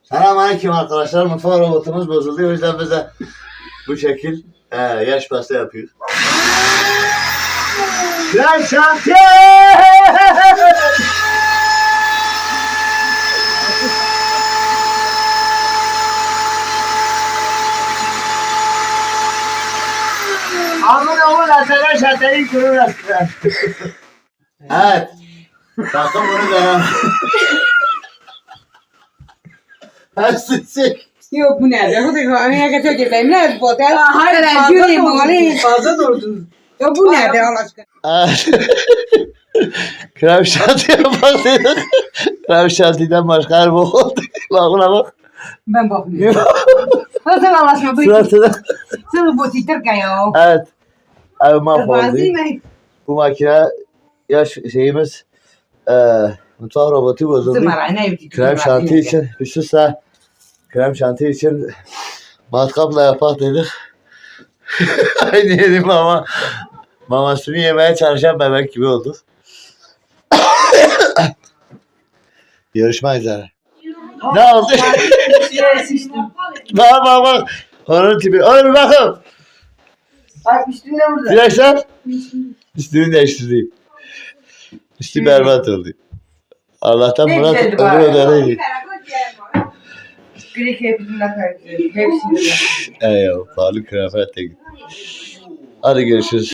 Selamünaleyküm arkadaşlar. Mutfak robotumuz bozuldu. O yüzden biz de bu şekil yaş pasta yapıyoruz. Kral şantiye! Amin oğul esere şateyi kırır esere. Evet. Sakın bunu denen. Hepsi Yok bu nerede? Bu da oraya götürecek. Ne bu otel? Hayır fazla durdun. Yok bu nerede Allah aşkına? Krem şanti yapmak dedik. Krem şantiden başka her bok oldu. Bak buna bak. Ben bakmıyorum. Nasıl Allah aşkına? Suratına. Sen bu titrek ya. Evet. Ev mahvoldu. Bazı mı? Bu makine yaş şeyimiz mutfak robotu bozuldu. Zımara ne yapayım? Krem şanti için üstüse krem şanti için matkapla yapak dedik. Aynı yedim ama mamasını yemeye çalışan bebek gibi olduk. Yarışma üzere. Ne oldu? Bak. Onun tipi. Oğlum bakın. Bak üstünde burada. Direkler. Üstünü değiştirdi. Üstü berbat oldu. Allah'tan Ne Murat güzeldi öbür bari. odadaydı. Grek hepsinden karıştırdım. Hepsini. Eyvallah. Pahalı kıyafet de gitti. Hadi görüşürüz.